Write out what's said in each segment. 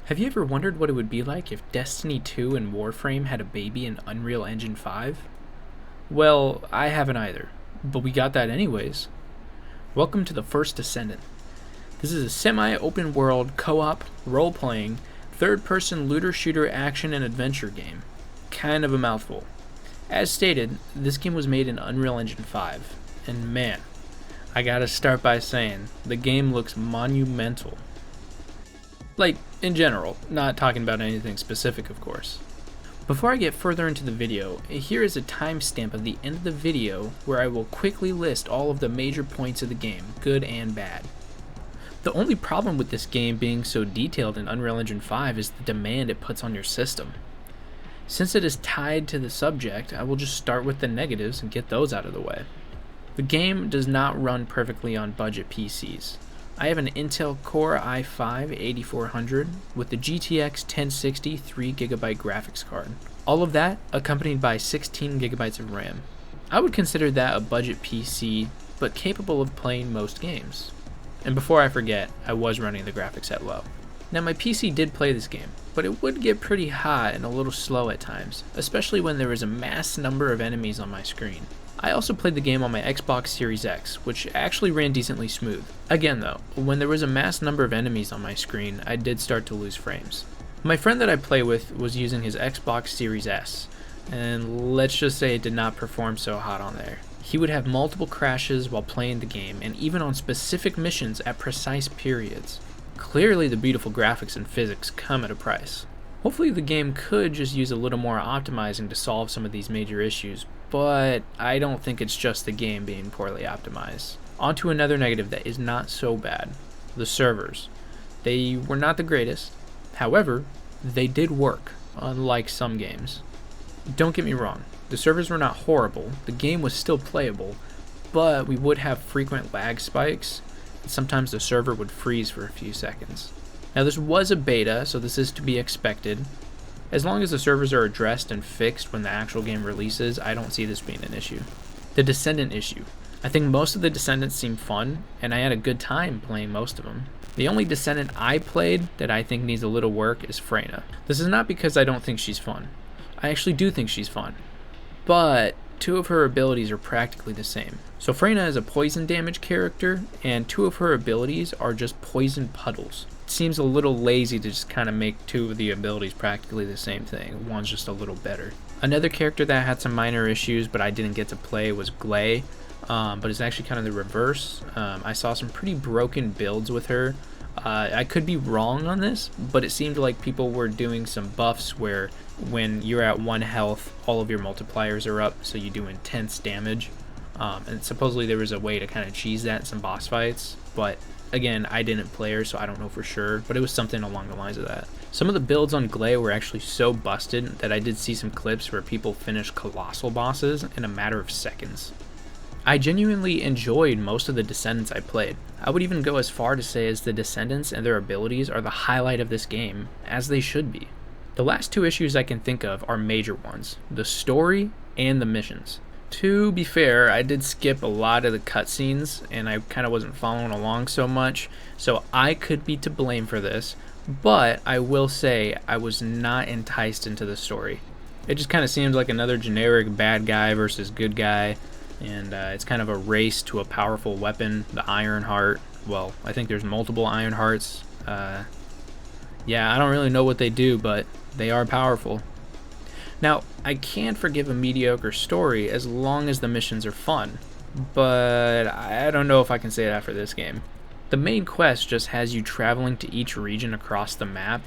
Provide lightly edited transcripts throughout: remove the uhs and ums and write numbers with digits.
Have you ever wondered what it would be like if Destiny 2 and Warframe had a baby in Unreal Engine 5? Well, I haven't either, but we got that anyways. Welcome to the first Descendant. This is a semi-open world, co-op, role-playing, third-person looter-shooter action and adventure game. Kind of a mouthful. As stated, this game was made in Unreal Engine 5, and man, I gotta start by saying, the game looks monumental. Like, in general, not talking about anything specific, of course. Before I get further into the video, here is a timestamp of the end of the video where I will quickly list all of the major points of the game, good and bad. The only problem with this game being so detailed in Unreal Engine 5 is the demand it puts on your system. Since it is tied to the subject, I will just start with the negatives and get those out of the way. The game does not run perfectly on budget PCs. I have an Intel Core i5-8400 with the GTX 1060 3GB graphics card. All of that accompanied by 16GB of RAM. I would consider that a budget PC, but capable of playing most games. And before I forget, I was running the graphics at low. Now my PC did play this game, but it would get pretty hot and a little slow at times, especially when there was a mass number of enemies on my screen. I also played the game on my Xbox Series X, which actually ran decently smooth. Again though, when there was a mass number of enemies on my screen, I did start to lose frames. My friend that I play with was using his Xbox Series S, and let's just say it did not perform so hot on there. He would have multiple crashes while playing the game, and even on specific missions at precise periods. Clearly the beautiful graphics and physics come at a price. Hopefully the game could just use a little more optimizing to solve some of these major issues, but I don't think it's just the game being poorly optimized. On to another negative that is not so bad. The servers. They were not the greatest. However, they did work, unlike some games. Don't get me wrong, the servers were not horrible, the game was still playable, but we would have frequent lag spikes, and sometimes the server would freeze for a few seconds. Now this was a beta, so this is to be expected. As long as the servers are addressed and fixed when the actual game releases, I don't see this being an issue. The Descendant issue. I think most of the Descendants seem fun, and I had a good time playing most of them. The only Descendant I played that I think needs a little work is Freyna. This is not because I don't think she's fun. I actually do think she's fun. But two of her abilities are practically the same. So Freyna is a poison damage character, and two of her abilities are just poison puddles. It seems a little lazy to just kind of make two of the abilities practically the same thing. One's just a little better. Another character that had some minor issues but I didn't get to play was Glay, but it's actually kind of the reverse. I saw some pretty broken builds with her. I could be wrong on this, but it seemed like people were doing some buffs where when you're at 1 health, all of your multipliers are up, so you do intense damage. And supposedly there was a way to kind of cheese that in some boss fights, but again, I didn't play her, so I don't know for sure, but it was something along the lines of that. Some of the builds on Glay were actually so busted that I did see some clips where people finished colossal bosses in a matter of seconds. I genuinely enjoyed most of the Descendants I played. I would even go as far to say as the Descendants and their abilities are the highlight of this game, as they should be. The last two issues I can think of are major ones, the story and the missions. To be fair, I did skip a lot of the cutscenes, and I kind of wasn't following along so much, so I could be to blame for this, but I will say I was not enticed into the story. It just kind of seems like another generic bad guy versus good guy, and it's kind of a race to a powerful weapon, the Iron Heart. Well, I think there's multiple Iron Hearts. Yeah, I don't really know what they do, but they are powerful. Now, I can forgive a mediocre story as long as the missions are fun, but I don't know if I can say that for this game. The main quest just has you traveling to each region across the map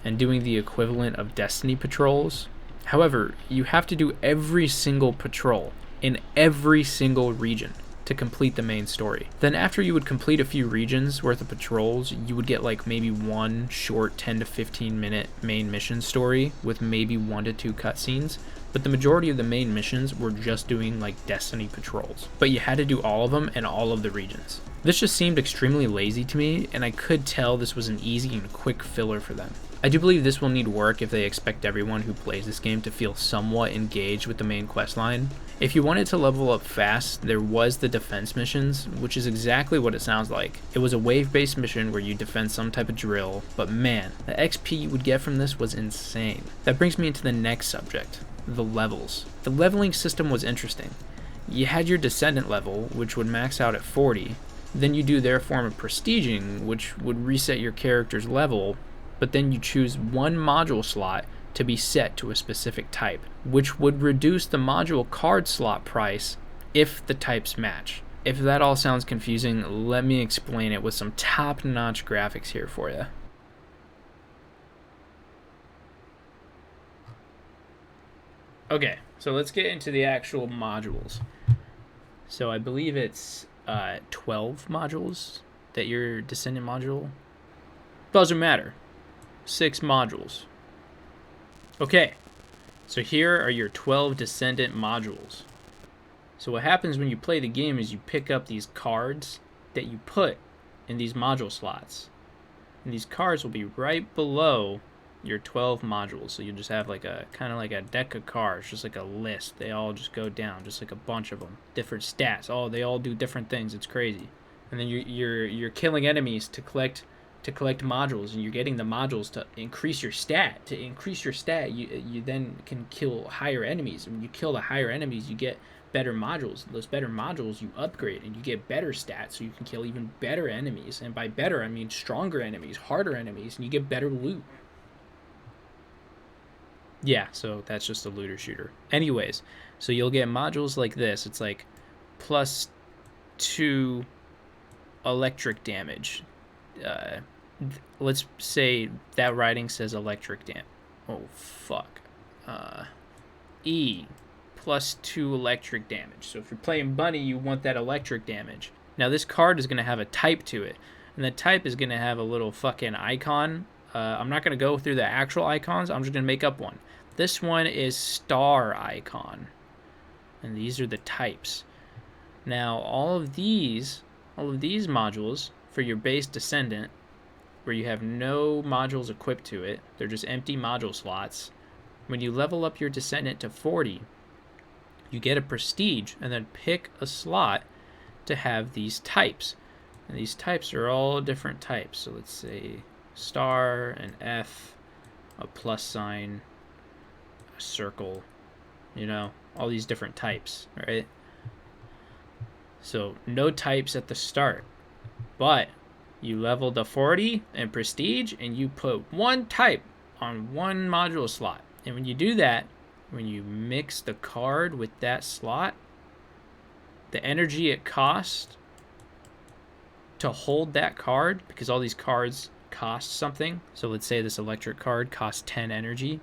and doing the equivalent of Destiny patrols. However, you have to do every single patrol in every single region to complete the main story. Then after you would complete a few regions worth of patrols, you would get like maybe one short 10 to 15 minute main mission story with maybe 1 to 2 cutscenes, but the majority of the main missions were just doing like Destiny patrols. But you had to do all of them in all of the regions. This just seemed extremely lazy to me, and I could tell this was an easy and quick filler for them. I do believe this will need work if they expect everyone who plays this game to feel somewhat engaged with the main questline. If you wanted to level up fast, there was the defense missions, which is exactly what it sounds like. It was a wave-based mission where you defend some type of drill, but man, the XP you would get from this was insane. That brings me into the next subject, the levels. The leveling system was interesting. You had your Descendant level, which would max out at 40, then you do their form of prestiging, which would reset your character's level, but then you choose one module slot to be set to a specific type, which would reduce the module card slot price if the types match. If that all sounds confusing, let me explain it with some top-notch graphics here for you. Okay, so let's get into the actual modules. So I believe it's 12 modules that your Descendant module. Doesn't matter. 6 modules. Okay, so here are your 12 Descendant modules. So what happens when you play the game is you pick up these cards that you put in these module slots. And these cards will be right below your 12 modules. So you just have like a kind of like a deck of cards, just like a list. They all just go down, just like a bunch of them. Different stats. Oh, they all do different things. It's crazy. And then you're killing enemies to collect modules, and you're getting the modules to increase your stat. To increase your stat, you then can kill higher enemies. And when you kill the higher enemies, you get better modules. Those better modules you upgrade, and you get better stats, so you can kill even better enemies. And by better, I mean stronger enemies, harder enemies, and you get better loot. Yeah, so that's just a looter shooter. Anyways, so you'll get modules like this. It's like +2 electric damage. Let's say that writing says electric damage. Oh, fuck. E, +2 electric damage. So if you're playing Bunny, you want that electric damage. Now, this card is going to have a type to it. And the type is going to have a little fucking icon. I'm not going to go through the actual icons. I'm just going to make up one. This one is star icon. And these are the types. Now, all of these modules for your base Descendant, where you have no modules equipped to it, they're just empty module slots. When you level up your Descendant to 40, you get a prestige, and then pick a slot to have these types. And these types are all different types. So let's say star, an F, a plus sign, a circle, all these different types, right? So no types at the start, but you level to 40 and prestige, and you put one type on one module slot. And when you do that, when you mix the card with that slot, the energy it costs to hold that card, because all these cards cost something. So let's say this electric card costs 10 energy.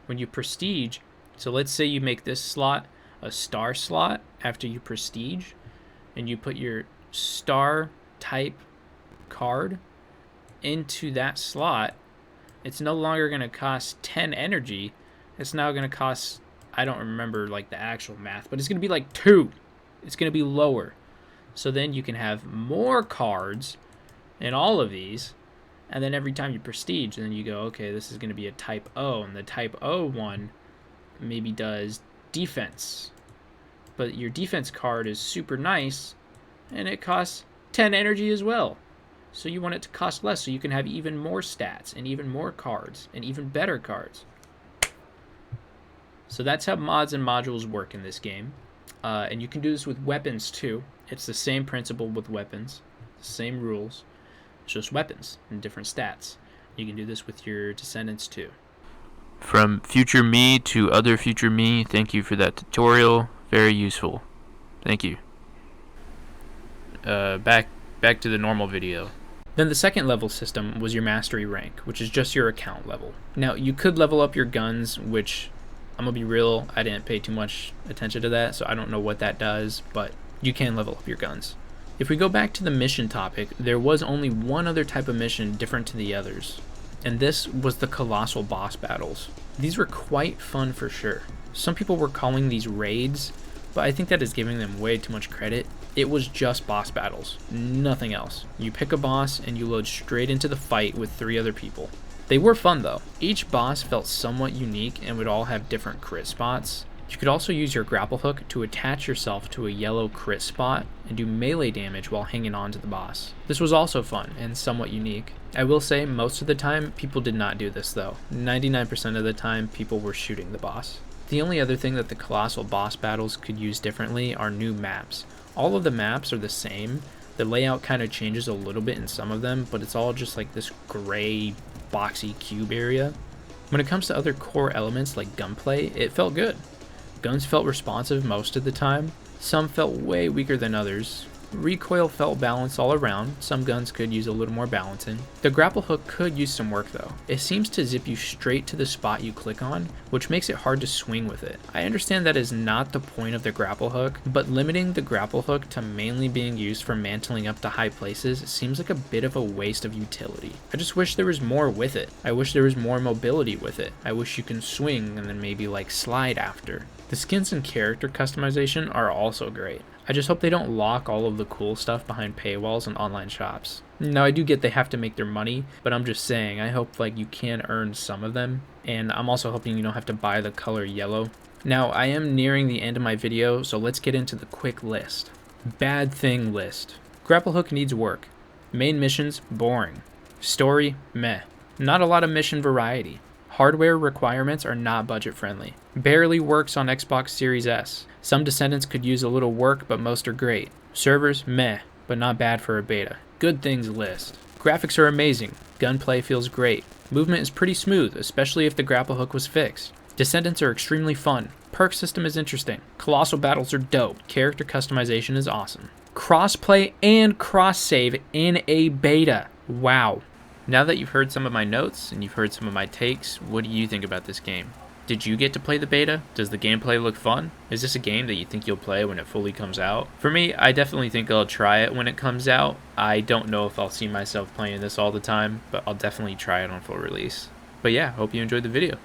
When you prestige, so let's say you make this slot a star slot after you prestige, and you put your star type card into that slot, it's no longer going to cost 10 energy. It's now going to cost, I don't remember like the actual math, but it's going to be like 2. It's going to be lower. So then you can have more cards in all of these, and then every time you prestige, and then you go, okay, this is going to be a type O, and the type O one maybe does defense. But your defense card is super nice, and it costs 10 energy as well. So you want it to cost less, so you can have even more stats, and even more cards, and even better cards. So that's how mods and modules work in this game. And you can do this with weapons too. It's the same principle with weapons, same rules. It's just weapons and different stats. You can do this with your Descendants too. From future me to other future me, thank you for that tutorial. Very useful. Thank you. Back to the normal video. Then the second level system was your mastery rank, which is just your account level. Now, you could level up your guns, which, I'm gonna be real, I didn't pay too much attention to that, so I don't know what that does, but you can level up your guns. If we go back to the mission topic, there was only one other type of mission different to the others, and this was the colossal boss battles. These were quite fun for sure. Some people were calling these raids, but I think that is giving them way too much credit. It was just boss battles, nothing else. You pick a boss and you load straight into the fight with 3 other people. They were fun though. Each boss felt somewhat unique and would all have different crit spots. You could also use your grapple hook to attach yourself to a yellow crit spot and do melee damage while hanging on to the boss. This was also fun and somewhat unique. I will say most of the time people did not do this though. 99% of the time people were shooting the boss. The only other thing that the colossal boss battles could use differently are new maps. All of the maps are the same. The layout kind of changes a little bit in some of them, but it's all just like this gray boxy cube area. When it comes to other core elements like gunplay, it felt good. Guns felt responsive most of the time. Some felt way weaker than others. Recoil felt balanced all around. Some guns could use a little more balancing. The grapple hook could use some work though. It seems to zip you straight to the spot you click on, which makes it hard to swing with it. I understand that is not the point of the grapple hook, but limiting the grapple hook to mainly being used for mantling up to high places seems like a bit of a waste of utility. I just wish there was more with it. I wish there was more mobility with it. I wish you can swing and then maybe like slide after. The skins and character customization are also great. I just hope they don't lock all of the cool stuff behind paywalls and online shops. Now I do get they have to make their money, but I'm just saying I hope like you can earn some of them, and I'm also hoping you don't have to buy the color yellow. Now I am nearing the end of my video, so let's get into the quick list. Bad thing list. Grapple hook needs work. Main missions, boring. Story, meh. Not a lot of mission variety. Hardware requirements are not budget friendly. Barely works on Xbox Series S. Some Descendants could use a little work, but most are great. Servers, meh, but not bad for a beta. Good things list. Graphics are amazing. Gunplay feels great. Movement is pretty smooth, especially if the grapple hook was fixed. Descendants are extremely fun. Perk system is interesting. Colossal battles are dope. Character customization is awesome. Crossplay and cross-save in a beta. Wow. Now that you've heard some of my notes and you've heard some of my takes, what do you think about this game? Did you get to play the beta? Does the gameplay look fun? Is this a game that you think you'll play when it fully comes out? For me, I definitely think I'll try it when it comes out. I don't know if I'll see myself playing this all the time, but I'll definitely try it on full release. But yeah, hope you enjoyed the video.